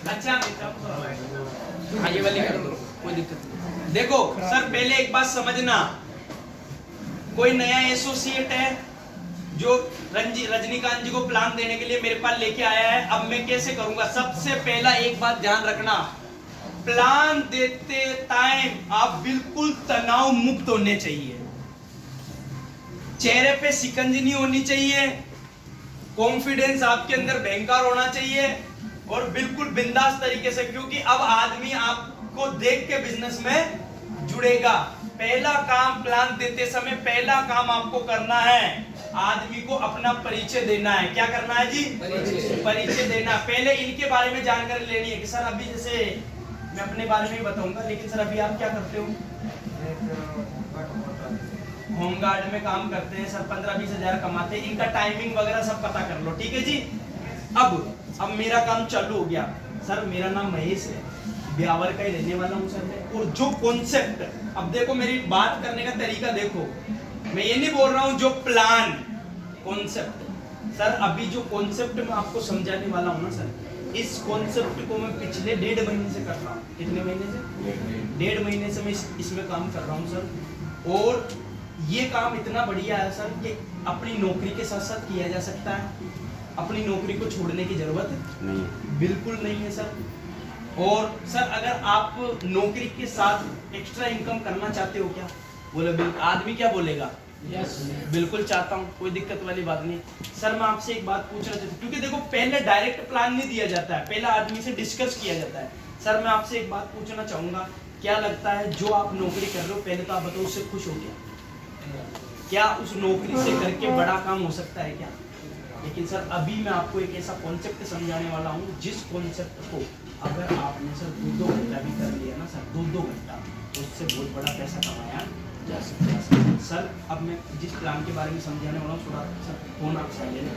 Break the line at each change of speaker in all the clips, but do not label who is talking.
अच्छा हाँ ये वाली कर दो, कोई दिक्कत नहीं। देखो सर पहले एक बात समझना, कोई नया एसोसिएट है जो रजनीकांत जी को प्लान देने के लिए मेरे पास लेके आया है, अब मैं कैसे करूंगा? सबसे पहला एक बात ध्यान रखना, प्लान देते टाइम आप बिल्कुल तनाव मुक्त होने चाहिए, चेहरे पे शिकंजी नहीं होनी चाहिए, कॉन्फिडेंस आपके अंदर भयंकर होना चाहिए और बिल्कुल बिंदास तरीके से, क्योंकि अब आदमी आपको देख के बिजनेस में जुड़ेगा। पहला काम प्लान देते समय पहला काम आपको करना है, आदमी को अपना परिचय देना है। क्या करना है जी? परिचय देना। पहले इनके बारे में जानकारी लेनी है कि सर अभी जैसे मैं अपने बारे में ही बताऊंगा, लेकिन सर अभी आप क्या करते हो? होमगार्ड में काम करते हैं सर, 15-20 हजार कमाते हैं, इनका टाइमिंग वगैरह सब पता कर लो, ठीक है जी। अब मेरा काम चालू हो गया सर, मेरा नाम महेश है, ब्यावर का ही रहने वाला हूँ सर मैं, और जो कॉन्सेप्ट, अब देखो मेरी बात करने का तरीका देखो, मैं ये नहीं बोल रहा हूँ जो प्लान, कॉन्सेप्ट। सर अभी जो कॉन्सेप्ट मैं आपको समझाने वाला हूँ ना सर, इस कॉन्सेप्ट को मैं पिछले 1.5 महीने से कर रहा हूँ। कितने महीने से? 1.5 महीने से मैं इसमें काम कर रहा हूँ सर, और ये काम इतना बढ़िया है सर कि अपनी नौकरी के साथ साथ किया जा सकता है, अपनी नौकरी को छोड़ने की जरूरत नहीं, बिल्कुल नहीं है सर। और सर अगर आप नौकरी के साथ एक्स्ट्रा इनकम करना चाहते हो क्या? बोले बिल्कुल। आदमी क्या बोलेगा? यस बिल्कुल चाहता हूँ, कोई दिक्कत वाली बात नहीं। सर मैं आपसे एक बात पूछना चाहता हूँ, क्योंकि देखो पहले डायरेक्ट प्लान नहीं दिया जाता है, पहले आदमी से डिस्कस किया जाता है। सर मैं आपसे एक बात पूछना चाहूंगा, क्या लगता है जो आप नौकरी कर रहे हो, पहले तो आप बताओ उससे खुश हो क्या उस नौकरी से करके बड़ा काम हो सकता है क्या? लेकिन सर अभी मैं आपको एक ऐसा कॉन्सेप्ट समझाने वाला हूँ, जिस कॉन्सेप्ट को अगर आपने सर 2-2 घंटा भी कर लिया ना सर, 2-2 घंटा, तो उससे बहुत बड़ा पैसा कमाया जा सकता है। सर अब मैं जिस प्लान के बारे में समझाने वाला हूँ, थोड़ा सर फोन आप साइलेंट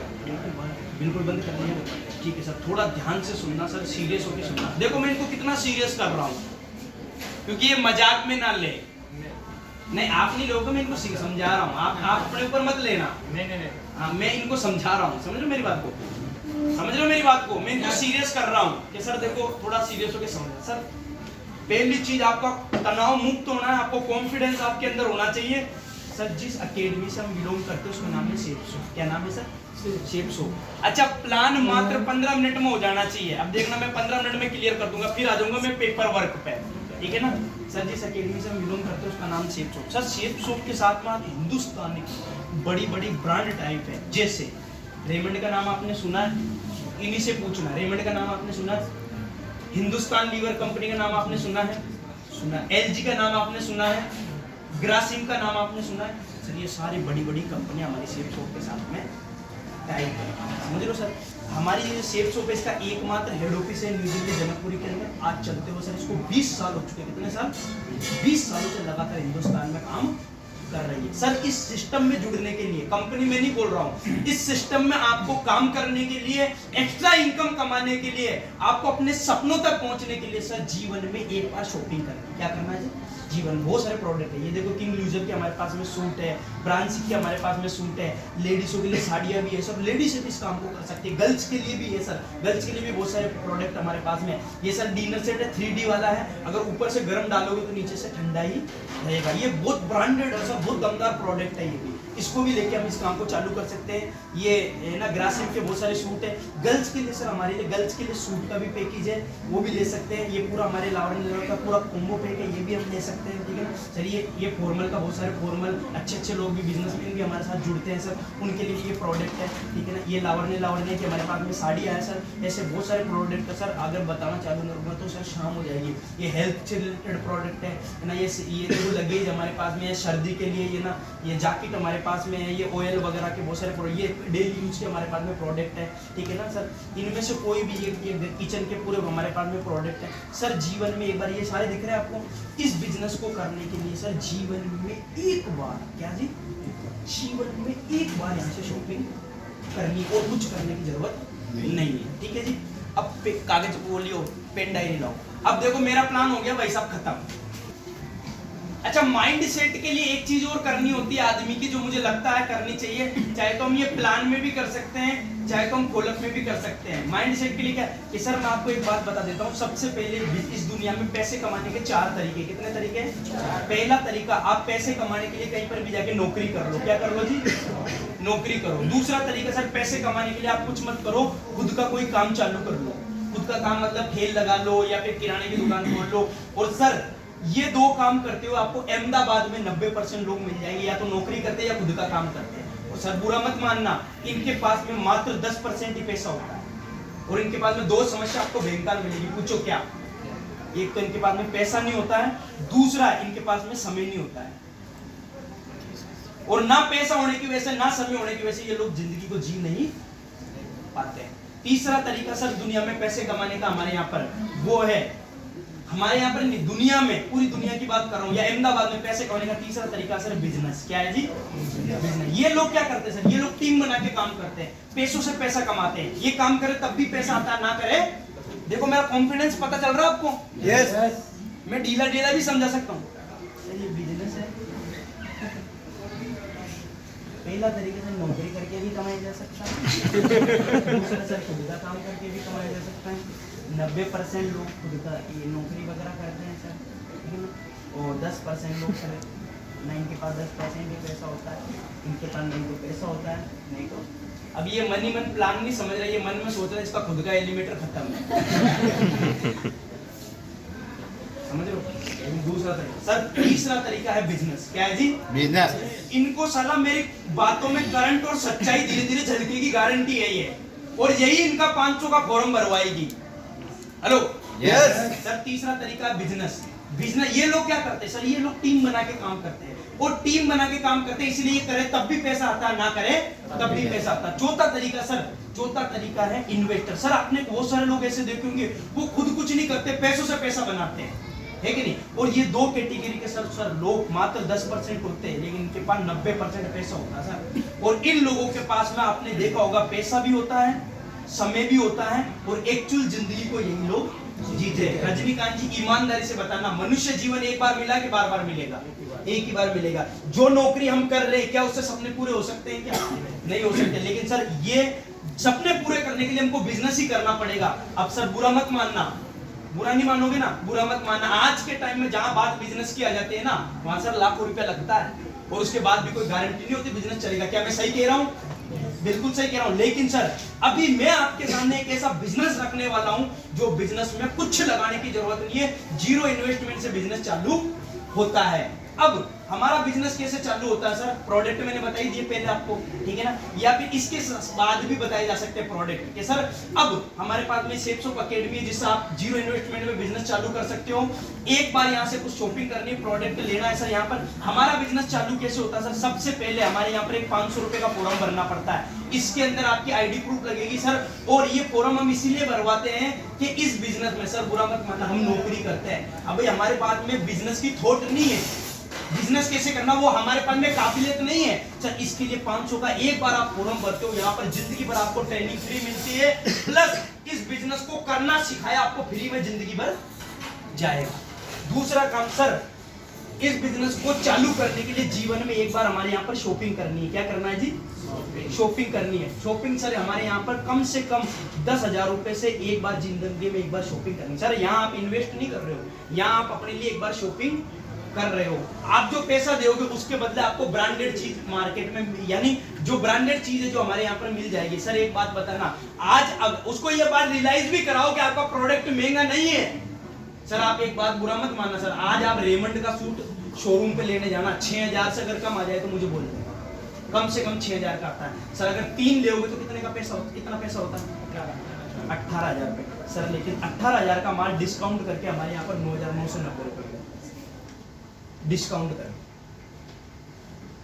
बिल्कुल बंद कर लीजिए, ठीक है सर, थोड़ा ध्यान से सुनना सर, सीरियस होकर सुनना। देखो मैं इनको कितना सीरियस कर रहा हूँ, क्योंकि ये मजाक में ना ले, नहीं आप नहीं लोगों, मैं इनको समझा रहा हूँ, आप अपने ऊपर मत लेना। नहीं हाँ मैं इनको समझा रहा हूँ, समझ लो मेरी बात को, समझ लो मेरी बात को, मैं इनको सीरियस कर रहा हूँ कि सर देखो थोड़ा सीरियस होकर समझो। सर पहली चीज आपका तनाव मुक्त होना है, आपको कॉन्फिडेंस आपके अंदर होना चाहिए। सर जिस अकेडमी से हम बिलोंग करते हैं उसका नाम है शेप्सो। क्या नाम है सर? शेप्सो। अच्छा प्लान मात्र 15 मिनट में हो जाना चाहिए। अब देखना मैं 15 मिनट में क्लियर कर दूंगा, फिर आ जाऊंगा मैं पेपर वर्क पे, ठीक है ना। सर जिस अकेडमी से हम बिलोंग करते हैं उसका नाम शेप्सो। सर शेप्सो के साथ में आप हिंदुस्तान की बड़ी बड़ी ब्रांड टाइप है, जैसे रेमंड का नाम आपने सुना है, इन्हीं से पूछना, रेमंड का नाम आपने सुना है, हिंदुस्तान लीवर कंपनी का नाम आपने सुना है, एलजी का नाम आपने सुना है, ग्रासिम का नाम आपने सुना है। सर ये सारी बड़ी बड़ी कंपनियां हमारी शेप्सो के साथ में टाइप है, समझ लो सर। हमारी ये शेप्सो पे इसका एकमात्र हेड ऑफिस है न्यू दिल्ली जनकपुरी के अंदर। आज चलते हुए सर इसको 20 साल हो चुके हैं। कितने साल? 20 सालों से लगातार हिंदुस्तान में काम कर रही है। सर इस सिस्टम में जुड़ने के लिए, कंपनी में नहीं बोल रहा हूँ, इस सिस्टम में आपको काम करने के लिए, एक्स्ट्रा इनकम कमाने के लिए, आपको अपने सपनों तक पहुंचने के लिए सर जीवन में एक बार शॉपिंग करनी। क्या करना है? जीवन बहुत सारे प्रोडक्ट है, ये देखो किंग लूजर के हमारे पास में सूट है, ब्रांच के हमारे पास में सूट है, लेडीजों के लिए साड़ियाँ भी है, सब लेडीज इस काम को कर सकती है, गर्ल्स के लिए भी है सर, गर्ल्स के लिए भी बहुत सारे प्रोडक्ट हमारे पास में। ये सर डिनर सेट है, 3D वाला है, अगर ऊपर से गर्म डालोगे तो नीचे से ठंडा ही रहेगा। ये बहुत ब्रांडेड है सर, बहुत दमदार प्रोडक्ट है ये भी, इसको भी लेके हम इस काम को चालू कर सकते हैं। ये है ना ग्रासिम के बहुत सारे सूट है, गर्ल्स के लिए सर, हमारे लिए गर्ल्स के लिए सूट का भी पैकेज है, वो भी ले सकते हैं। ये पूरा हमारे लावरण लेवल का पूरा कॉम्बो पैक है, ये भी हम ले सकते हैं, ठीक है ना सर। ये फॉर्मल का बहुत सारे फॉर्मल अच्छे लोग भी, बिजनेसमैन भी हमारे साथ जुड़ते हैं सर, उनके लिए ये प्रोडक्ट है, ठीक है ना। ये लावरने की हमारे पास में साड़ी आया सर, ऐसे बहुत सारे प्रोडक्ट है सर, अगर बताना चालू करूँगा तो सर शाम हो जाएगी। ये हेल्थ से रिलेटेड प्रोडक्ट है ना, ये देखो लगेज हमारे पास में है, सर्दी के लिए ये ना, ये जैकेट हमारे पास में है, ये ऑयल वगैरह के बहुत सारे प्रोडक्ट, ये डेली यूज के हमारे पास में प्रोडक्ट है, ठीक है ना सर। इनमें से कोई भी ये किचन के पूरे हमारे पास में प्रोडक्ट है सर। जीवन में एक बार, ये सारे दिख रहे हैं आपको, इस बिजनेस को करने के लिए सर जीवन में एक बार, क्या जी, जीवन में एक बार यहाँ से शॉपिंग करनी और कुछ करने की जरूरत नहीं है, ठीक है जी। अब कागज बोलियो, पेन डायरी लाओ। अब देखो मेरा प्लान हो गया भाई साहब खत्म। अच्छा माइंड सेट के लिए एक चीज और करनी होती है आदमी की, जो मुझे लगता है करनी चाहिए, चाहे तो हम ये प्लान में भी कर सकते हैं, चाहे तो हम खोलक में भी कर सकते हैं। माइंड सेट के लिए क्या कि सर मैं आपको एक बात बता देता हूँ, सबसे पहले इस दुनिया में पैसे कमाने के 4 तरीके। कितने तरीके हैं? पहला तरीका, आप पैसे कमाने के लिए कहीं पर भी जाके नौकरी कर लो। क्या कर लो जी? नौकरी करो। दूसरा तरीका सर, पैसे कमाने के लिए आप कुछ मत करो, खुद का कोई काम चालू कर लो। खुद का काम मतलब ठेल लगा लो या फिर किराने की दुकान खोल लो। और सर ये 2 काम करते हुए आपको अहमदाबाद में 90% लोग मिल जाएंगे, या तो नौकरी करते हैं या खुद का काम करते हैं। और सर बुरा मत मानना, इनके पास में मात्र 10% ही पैसा होता है। और इनके पास में 2 समस्या आपको भयंकर मिलेगी। पूछो क्या? एक तो इनके पास में पैसा नहीं होता है, दूसरा इनके पास में समय नहीं होता है। और ना पैसा होने की वजह से ना समय होने की वजह से ये लोग जिंदगी को जी नहीं पाते हैं। तीसरा तरीका सर दुनिया में पैसे कमाने का हमारे यहाँ पर वो है, हमारे यहाँ पर दुनिया में, पूरी दुनिया की बात कर रहा हूँ, या अहमदाबाद में पैसे कमाने का तीसरा तरीका सर बिजनेस। क्या है जी? बिजनेस। ये लोग क्या करते हैं सर? ये लोग टीम बना के काम करते हैं, पैसों से पैसा कमाते हैं। ये काम करे तब भी पैसा आता है, ना करे। देखो मेरा कॉन्फिडेंस पता चल रहा है आपको?
यस।
मैं ढीला ढीला भी समझा सकता हूँ। ये बिजनेस है। पहला तरीके से नौकरी करके भी कमाया जा सकता है, दूसरा सर खुद का काम करके भी कमाया जा सकता है। 90% लोग खुद का ये नौकरी वगैरह करते हैं सर, ठीक है ना। और 10% लोग सर, ना इनके पास 10% ही पैसा होता है, इनके पास नहीं तो पैसा होता है, नहीं तो अब ये मन ही मन प्लान नहीं समझ रहा, ये मन में सोच रहा है इसका खुद का एलिमेटर खत्म है। समझ रहे हो? दूसरा तरीका सर, तीसरा तरीका है बिजनेस। क्या है जी?
बिजनेस।
इनको साला मेरी बातों में करंट और सच्चाई धीरे धीरे झलकेगी, गारंटी है ये। और यही इनका 500 का फॉर्म भरवाएगी। हेलो?
यस।
सर तीसरा तरीका है बिजनेस। बिजनेस ये लोग क्या करते हैं सर? ये लोग टीम बना के काम करते हैं, और टीम बना के काम करते हैं इसलिए करे तब भी पैसा आता है, ना करे तब भी पैसा आता है। चौथा तरीका सर, चौथा तरीका है इन्वेस्टर। सर आपने बहुत सारे लोग ऐसे देखे होंगे, वो खुद कुछ नहीं करते, पैसों से पैसा बनाते हैं, है कि नहीं? और ये 2 कैटेगरी के सर लोग मात्र 10% होते हैं, लेकिन इनके पास 90% पैसा होता है सर। और इन लोगों के पास में आपने देखा होगा पैसा भी होता है, समय भी होता है, और एक्चुअल जिंदगी को यही लोग जीते हैं। रजनीकांत जी ईमानदारी से बताना, मनुष्य जीवन एक बार मिला कि बार बार मिलेगा? एक ही बार मिलेगा। जो नौकरी हम कर रहे हैं क्या उससे सपने पूरे हो सकते हैं? क्या नहीं हो सकते। लेकिन सर ये सपने पूरे करने के लिए हमको बिजनेस ही करना पड़ेगा। अब सर बुरा मत मानना, बुरा नहीं मानोगे ना, बुरा मत मानना। आज के टाइम में जहां बात बिजनेस की आ जाती है ना, वहां सर लाखों रुपया लगता है, और उसके बाद भी कोई गारंटी नहीं होती बिजनेस चलेगा। क्या मैं सही कह रहा हूँ? बिल्कुल सही कह रहा हूँ। लेकिन सर अभी मैं आपके सामने एक ऐसा बिजनेस रखने वाला हूं जो बिजनेस में कुछ लगाने की जरूरत नहीं है, 0 इन्वेस्टमेंट से बिजनेस चालू होता है। अब हमारा बिजनेस कैसे चालू होता है सर? प्रोडक्ट मैंने बताई दिए पहले आपको, ठीक है ना, या फिर इसके बाद भी बताए जा सकते हैं प्रोडक्ट के। सर अब हमारे पास में शेप्स ऑफ एकेडमी है, जिससे आप 0 इन्वेस्टमेंट में बिजनेस चालू कर सकते हो। एक बार यहाँ से कुछ शॉपिंग करनी है, प्रोडक्ट लेना है सर। यहाँ पर हमारा बिजनेस चालू कैसे होता है सर? सबसे पहले हमारे यहाँ पर एक 500 रुपए का फॉर्म भरना पड़ता है। इसके अंदर आपकी आईडी प्रूफ लगेगी सर, और ये फॉर्म हम इसीलिए भरवाते हैं कि इस बिजनेस में सर बुरा मत मानना हम नौकरी करते हैं। अब हमारे पास में बिजनेस की थॉट नहीं है, बिजनेस कैसे करना वो हमारे पास में काबिलियत नहीं है सर। इसके लिए 500 का एक बार आप फॉर्म भरते हो, यहाँ पर जिंदगी भर आपको ट्रेनिंग फ्री मिलती है, प्लस इस बिजनेस को करना सिखाया आपको फ्री में जिंदगी भर जाएगा। दूसरा काम सर, इस बिजनेस को चालू करने के लिए जीवन में एक बार हमारे यहाँ पर शॉपिंग करनी है। क्या करना है जी? शॉपिंग करनी है। शॉपिंग सर हमारे यहाँ पर कम से कम 10,000 रुपए से एक बार जिंदगी में एक बार शॉपिंग करनी। सर यहाँ आप इन्वेस्ट नहीं कर रहे हो, यहाँ आप अपने लिए एक बार शॉपिंग कर रहे हो। आप जो पैसा दोगे उसके बदले आपको ब्रांडेड चीज मार्केट में, यानी जो ब्रांडेड चीज है जो हमारे यहाँ पर मिल जाएगी। सर एक बात बताना, आज उसको ये बात रियलाइज भी कराओ कि आपका प्रोडक्ट महंगा नहीं है। सर आप एक बात बुरा मत मानना सर, आज आप रेमंड का सूट शोरूम पे लेने जाना, 6,000 से अगर कम आ जाए तो मुझे बोल देना, कम से कम 6,000 का आता है। सर अगर 3 लेोगे तो कितने का पैसा होता, कितना पैसा होता है? 18,000 रुपए सर। लेकिन 18,000 का माल डिस्काउंट करके हमारे यहाँ पर 9,990 रुपए डिस्काउंट कर,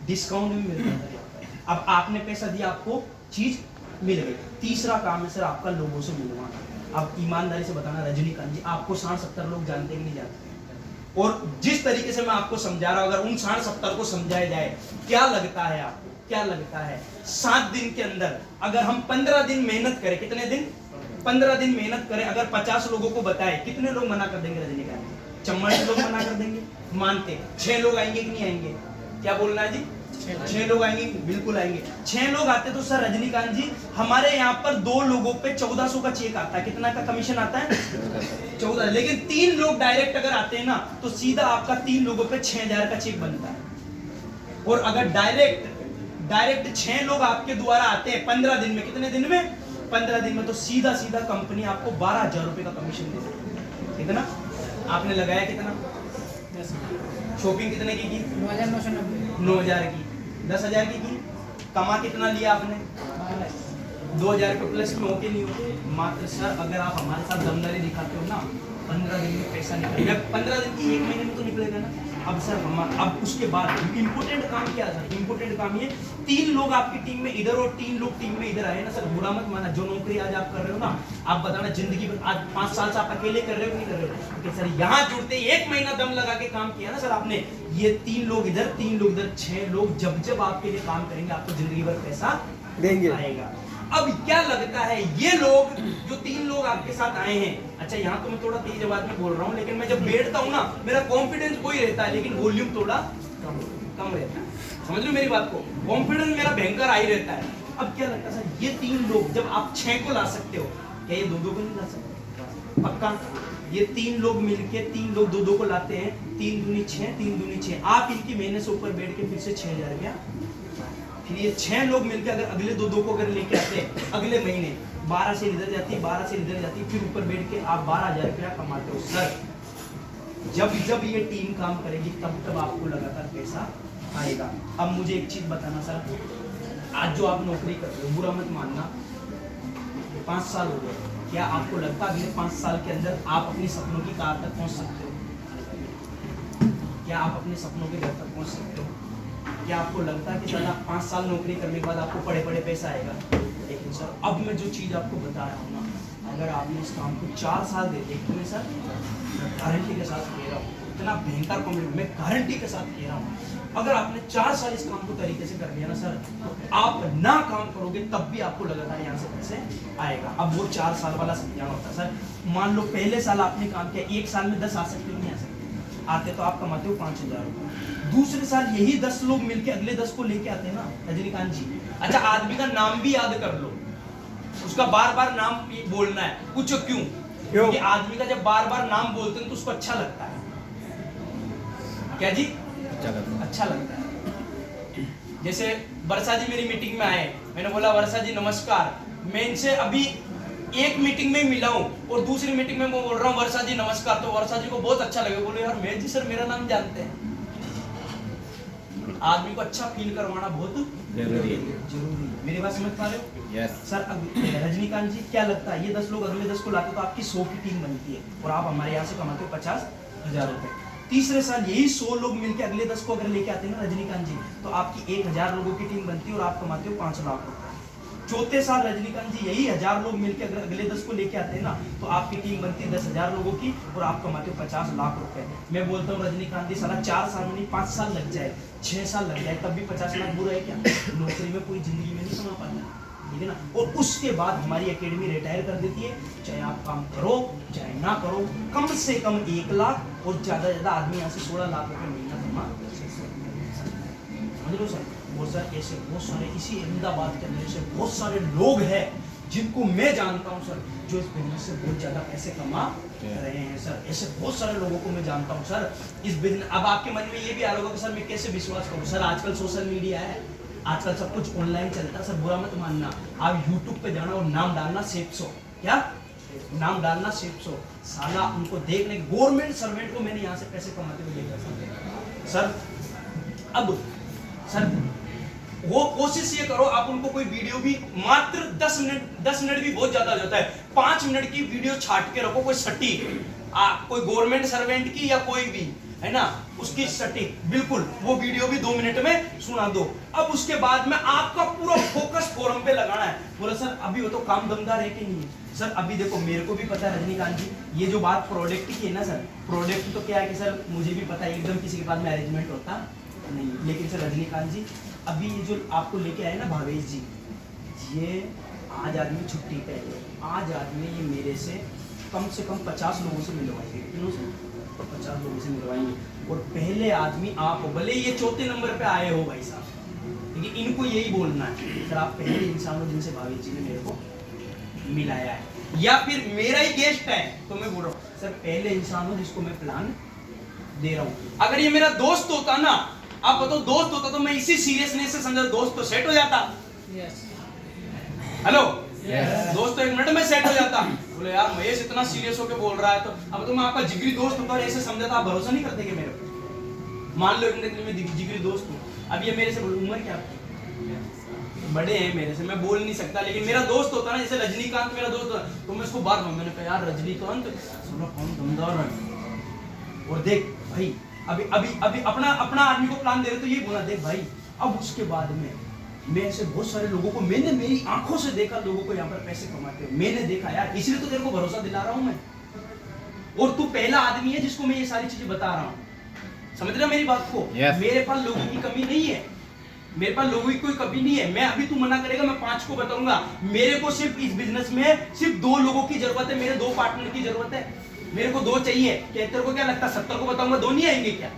डिस्काउंट भी मिलता है। अब आपने पैसा दिया, आपको चीज मिल गई। तीसरा काम है सर आपका लोगों से मिलवाना। अब ईमानदारी से बताना रजनीकांत जी, आपको 60-70 लोग जानते कि नहीं जानते? और जिस तरीके से मैं आपको समझा रहा हूं, अगर उन 60-70 को समझाया जाए, क्या लगता है आपको? क्या लगता है 7 दिन के अंदर अगर हम 15 दिन मेहनत करें, कितने दिन? 15 दिन मेहनत करें, अगर 50 लोगों को बताए, कितने लोग मना कर देंगे रजनीकांत? 44 लोग मना कर देंगे। मानते 6 लोग आएंगे कि नहीं आएंगे? क्या बोलना है जी? 6 लोग आएंगे, बिल्कुल आएंगे। 6 लोग आते तो सर रजनीकांत जी हमारे यहाँ पर 2 लोगों पे 1400 का चेक आता है। कितना का कमीशन आता है? 14। लेकिन 3 लोग डायरेक्ट अगर आते हैं ना तो सीधा आपका 3 लोगों पे 6000 का चेक बनता है। और अगर डायरेक्ट 6 लोग आपके द्वारा आते हैं 15 दिन में, कितने दिन में? 15 दिन में, तो सीधा कंपनी आपको 12000 रुपए का कमीशन देती है। कितना आपने लगाया? कितना? शॉपिंग कितने की 9,990 की, 10,000 की कमा कितना लिया आपने? 2,000 रुपये प्लस में हो के नहीं हो? मात्र सर अगर आप हमारे साथ दमदारी दिखाते हो ना 15 दिन में पैसा निकलेगा। 15 दिन की 1 महीने में तो निकलेगा ना। अब सर अब उसके बाद इम्पोर्टेंट काम क्या है सर? इम्पोर्टेंट काम ये 3 लोग आपकी टीम में इधर और 3 लोग टीम में इधर आए ना सर, बुरा मत माना। जो नौकरी आज आप कर रहे हो ना, आप बताना जिंदगी में आज 5 साल से आप अकेले कर रहे हो कि नहीं कर रहे हो? तो सर यहाँ जुड़ते 1 महीना दम लगा के काम किया ना सर आपने, ये 3 लोग इधर 3 लोग इधर 6 लोग जब आपके लिए काम करेंगे आपको जिंदगी भर पैसा देंगे आएगा। अब क्या लगता है ये लोग जो 3 लोग आपके साथ आए हैं, अच्छा यहाँ तो मैं थोड़ा तेज आवाज में बोल रहा हूँ, लेकिन मैं जब बैठता हूँ ना मेरा कॉन्फिडेंस वही रहता है, लेकिन वॉल्यूम थोड़ा कम रहता है। समझ लो मेरी बात को, कॉन्फिडेंस मेरा भयंकर हाई रहता है। अब क्या लगता है सर ये 3 लोग जब आप 6 को ला सकते हो, क्या ये 2-2 को नहीं ला सकते? पक्का ये 3 लोग मिलके 3 लोग 2-2 को लाते हैं। 3 दूनी 6, 3 दूनी 6, आप इनकी महीने से ऊपर बैठ के फिर से 6000 रुपया। फिर ये 6 लोग मिलकर अगर अगले 2-2 को अगर लेके आते हैं अगले महीने 12 से इधर जाती है, 12 से इधर जाती है, फिर ऊपर बैठ के आप 12,000 रुपया कमाते हो। सर जब ये टीम काम करेगी तब आपको लगातार पैसा आएगा। अब मुझे एक चीज बताना सर, आज जो आप नौकरी कर रहे हो बुरा मत मानना, 5 साल हो गए, क्या आपको लगता है अगले 5 साल के अंदर आप अपने सपनों की कार तक पहुंच सकते हो? क्या आप अपने सपनों के घर तक पहुंच सकते हो? क्या आपको लगता है कि सर आप 5 साल नौकरी करने के बाद आपको बड़े पैसा आएगा? लेकिन सर अब मैं जो चीज आपको बता रहा हूँ ना, अगर आपने इस काम को 4 साल दे दिए, तो सर गारंटी के साथ कह रहा हूँ, इतना भयंकर कॉमेडी मैं गारंटी के साथ कह रहा हूँ, अगर आपने 4 साल इस काम को तरीके से कर लिया ना सर, तो आप ना काम करोगे तब भी आपको लगातार यहाँ से पैसे आएगा। अब वो 4 साल वाला समझाना होता है सर। मान लो पहले साल आपने काम किया, 1 साल में 10 आ सकते नहीं आ सकते? आते तो आप कमाते हो 5,000 रुपये। दूसरे साल यही 10 लोग मिलके अगले 10 को लेके आते हैं ना रजनीकांत जी। अच्छा आदमी का नाम भी याद कर लो, उसका बार नाम बोलना है, पूछो क्यों? क्योंकि आदमी का जब बार नाम बोलते हैं तो उसको अच्छा लगता है। क्या जी? अच्छा लगता है। जैसे वर्षा जी मेरी मीटिंग में आए, मैंने बोला वर्षा जी नमस्कार, मैं इनसे अभी एक मीटिंग में मिला हूं और दूसरी मीटिंग में मैं बोल रहा हूं वर्षा जी नमस्कार, तो वर्षा जी को बहुत अच्छा लगे, बोले यार मैं जी सर मेरा नाम जानते हैं। आदमी को अच्छा फील करवाना बहुत जरूरी है। मेरी बात समझ पा रहे हो?
यस
सर अब रजनीकांत जी क्या लगता है ये 10 लोग अगले 10 को लाते तो आपकी 100 की टीम बनती है और आप हमारे यहाँ से कमाते हो 50,000 रुपए। तीसरे साल यही 100 लोग मिलकर अगले 10 को अगर लेके आते हैं ना रजनीकांत जी, तो आपकी 1000 लोगों की टीम बनती है और आप कमाते हो 5 लाख रुपए। चौथे साल रजनीकांत जी यही 1000 लोग मिलकर अगर अगले 10 को लेके आते हैं ना, तो आपकी टीम बनती है 10,000 लोगों की और आप कमाते हो 50 लाख रुपए। मैं बोलता हूँ रजनीकांत जी साला 4 साल में नहीं 5 साल लग जाए, 6 साल लग जाए, तब भी 50 लाख बुरा है क्या? नौकरी में पूरी जिंदगी में नहीं कमा पाता, ठीक है ना। और उसके बाद हमारी एकेडमी रिटायर कर देती है, चाहे आप काम करो चाहे ना करो, कम से कम 1 लाख और ज्यादा आदमी यहाँ से 16 लाख रुपए महीना कमा समझ लो सर। वो सर ऐसे बहुत सारे इसी अहमदाबाद के अंदर से बहुत सारे लोग हैं जिनको मैं जानता हूँ सर, जो इस बिजनेस से बहुत ज्यादा पैसे कमा रहे हैं सर। ऐसे बहुत सारे लोगों को मैं जानता हूँ सर इस बिजनेस। अब आपके मन में ये भी आ रहा होगा कि सर मैं कैसे विश्वास करूँ? सर आजकल सोशल मीडिया है, आजकल सब कुछ ऑनलाइन चलता है सर, बुरा मत मानना। आप यूट्यूब पे जाना और नाम डालना सेप्सो, क्या नाम डालना सेप्सो, साला उनको देखने गवर्नमेंट सर्वेंट को मैंने यहाँ से पैसे कमाते हुए देखा सर। अब सर वो कोशिश ये करो आप उनको कोई वीडियो भी मात्र 10 मिनट भी बहुत ज्यादा हो जाता है, 5 मिनट की वीडियो छाट के रखो, कोई सटीक कोई गवर्नमेंट सर्वेंट की या कोई भी है ना, उसकी सटीक बिल्कुल वो वीडियो भी 2 मिनट में सुना दो। अब उसके बाद में आपका पूरा फोकस फोरम पे लगाना है। बोला सर अभी वो तो काम दमदार है कि नहीं है? सर अभी देखो मेरे को भी पता है रजनीकांत जी, ये जो बात प्रोडक्ट की है ना सर, प्रोडक्ट तो क्या है कि सर मुझे भी पता है एकदम किसी के पास में अरेंजमेंट होता नहीं, लेकिन सर रजनीकांत जी अभी ये जो आपको लेके आए ना भावेश जी, ये आज आदमी छुट्टी पे है, आज आदमी ये मेरे से कम 50 लोगों से मिलवाएंगे, कितनों से? 50 लोगों से मिलवाएंगे। और पहले आदमी आप हो, भले ये 4थे नंबर पे आए हो भाई साहब, ठीक है, इनको यही बोलना है सर आप पहले इंसान हो जिनसे भाभी जी ने मेरे को मिलाया है, या फिर मेरा ही गेस्ट है तो मैं बोल रहा हूँ सर पहले इंसान हो जिसको मैं प्लान दे रहा हूँ। अगर ये मेरा दोस्त होता ना, आप बताओ दोस्त होता तो मैं इसी सीरियसनेस से समझा दोस्त तो सेट हो जाता। हेलो दोस्त तो 1 मिनट में सेट हो जाता। बोले यार महेश इतना सीरियस होकर बोल रहा है तो अब तो मैं आपका जिगरी दोस्त होता और ऐसे समझा था, आप भरोसा नहीं करते कि मेरे को। मान लो मैं जिगरी दोस्त हूँ, अब ये मेरे से उम्र क्या बड़े हैं मेरे से, मैं बोल नहीं सकता, लेकिन मेरा दोस्त होता ना, जैसे रजनीकांत मेरा दोस्त होता तो मैं उसको बार मैंने कहा यार रजनीकांत सुनो कौन दमदार है, और देख भाई अभी अभी अभी अपना अपना आदमी को प्लान दे रहे तो ये बोला देख भाई। अब उसके बाद में मैं ऐसे बहुत सारे लोगों को मैंने मेरी आंखों से देखा, लोगों को यहाँ पर पैसे कमाते हुए मैंने देखा यार, इसलिए तो तेरे को भरोसा दिला रहा हूँ मैं, और तू पहला आदमी है जिसको मैं ये सारी चीजें बता रहा हूँ। समझ रहे मेरी बात को? मेरे पास लोगों की कमी नहीं है, मेरे पास लोगों की कोई कमी नहीं है। मैं अभी तू मना करेगा मैं 5 को बताऊंगा। मेरे को सिर्फ इस बिजनेस में सिर्फ 2 लोगों की जरूरत है, मेरे 2 पार्टनर की जरूरत है, मेरे को 2 चाहिए। क्या तेरे को क्या लगता है 70 को बताऊंगा 2 नहीं आएंगे क्या?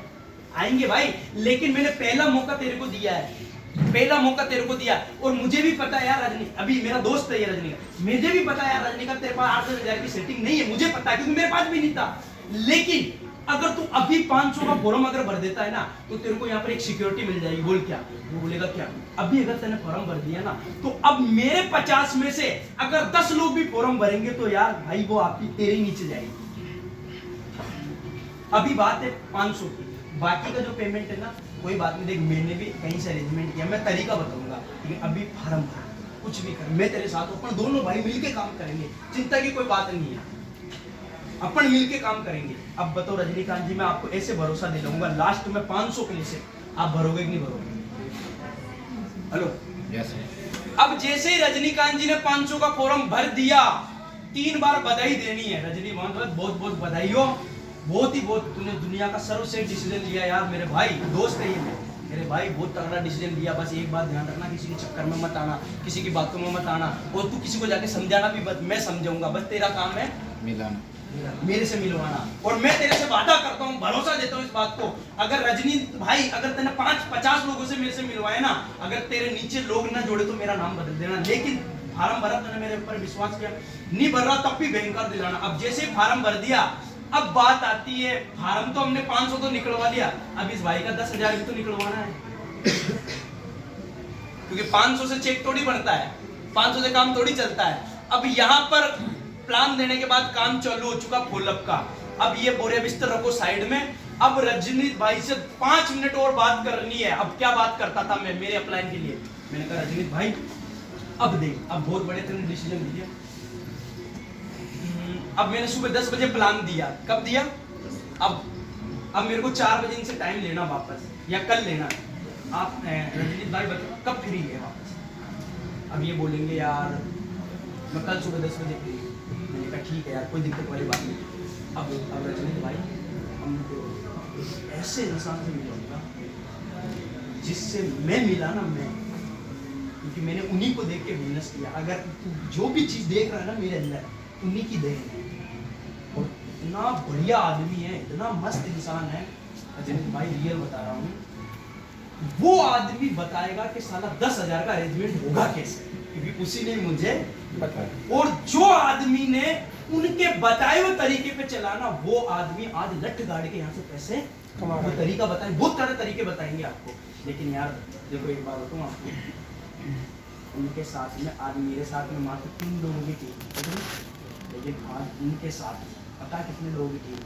आएंगे भाई, लेकिन मैंने पहला मौका तेरे को दिया है, पहला मौका तेरे को दिया। और मुझे भी पता है यार रजनी, अभी मेरा दोस्त है ये रजनी का, मुझे भी पता है यार रजनी का तेरे पास 8-10 हजार की सेटिंग नहीं है, मुझे पता है क्योंकि मेरे पास भी नहीं था। लेकिन अगर तू अभी 500 का फॉर्म अगर भर देता है ना तो तेरे को यहाँ पर एक सिक्योरिटी मिल जाएगी। बोल क्या? वो बोलेगा क्या? अभी अगर तूने फॉर्म भर दिया ना तो अब मेरे 50 में से अगर 10 लोग भी फॉर्म भरेंगे तो यार भाई वो आपकी तेरे नीचे जाएगी। अभी बात है 500 की, बाकी का जो पेमेंट है ना कोई बात नहीं, देख मैंने भी कहीं से अरेंजमेंट किया, मैं तरीका बताऊंगा, ठीक है? अभी फॉर्म भर, कुछ भी कर, मैं तेरे साथ अपन दोनों भाई मिलके काम करेंगे, चिंता की कोई बात नहीं है, अपन मिलके काम करेंगे। अब बताओ रजनीकांत जी, मैं आपको ऐसे भरोसा दिलाऊंगा लास्ट में 500 के लिए से आप भरोगे कि नहीं भरोगे? Hello
yes.
अब जैसे ही रजनीकांत जी ने 500 का फॉर्म भर दिया, 3 बार बधाई देनी है रजनीकांत, बहुत बहुत बधाई हो, बहुत ही बहुत तूने दुनिया का सर्वश्रेष्ठ डिसीजन लिया यार मेरे भाई, दोस्त है ये मेरे भाई, बहुत तगड़ा डिसीजन लिया। बस एक बात ध्यान रखना, किसी के चक्कर में मत आना, किसी की बातों में मत आना, और तू किसी को जाके समझाना भी बस मैं समझाऊंगा, बस तेरा काम है
मिलाना,
मेरे से मिलवाना। और मैं तेरे से वादा करता हूँ, भरोसा देता हूँ इस बात को, अगर रजनी भाई अगर तेने 50 लोगों से मेरे से मिलवाए ना, अगर तेरे नीचे लोग ना जोड़े तो मेरा नाम बदल देना। लेकिन फार्म भरा, तूने मेरे ऊपर विश्वास किया, नहीं भर रहा तब भी भयंकर दिलाना। अब जैसे फार्म भर दिया, अब बात आती है, फार्म तो हमने 500 तो निकलवा लिया, अब इस भाई का 10,000 भी तो निकलवाना है क्योंकि 500 से चेक थोड़ी बनता है, 500 से काम थोड़ी चलता है। अब यहाँ पर प्लान देने के बाद काम चालू हो चुका फॉलोअप का। अब ये बोरे बिस्तर रखो साइड में, अब रजनी भाई से 5 मिनट और बात करनी है। अब क्या बात करता था मैं मेरे अपलाइन के लिए, मैंने कहा रजनी भाई अब देख, अब बहुत बड़े तेरे डिसीजन लिए। अब मैंने सुबह 10 बजे प्लान दिया, कब दिया? अब मेरे को 4 बजे इनसे टाइम लेना वापस, या कल लेना है। आप रजनीत भाई बताओ कब फ्री है वापस? अब ये बोलेंगे यार मैं कल सुबह 10 बजे फ्री। मैंने कहा ठीक है यार, कोई दिक्कत वाली बात नहीं। अब रजनीत भाई हम ऐसे इंसान से मिलूंगा जिससे मैं मिला ना, मैं क्योंकि मैंने उन्हीं को देख के बिजनेस किया। अगर जो भी चीज़ देख रहा है ना मेरे अंदर, उन्हीं की देन है। और इतना बढ़िया आदमी है, इतना मस्त इंसान है रजनीत भाई, रियल बता रहा हूँ। वो आदमी बताएगा कि साला 10,000 का अरेंजमेंट होगा कैसे, क्योंकि उसी ने मुझे बताया। और जो आदमी ने उनके बताए हुए तरीके पे चला ना, वो आदमी आज लठ गाड़ के यहाँ से पैसे कमा, वो तरीका बताए, बहुत सारे तरीके बताएंगे आपको। लेकिन यार देखो एक बात बताऊँ आपको, उनके साथ में आज मेरे साथ में मात्र 3 लोगों की टीम, लेकिन आज उनके साथ पता कितने लोगों की टीम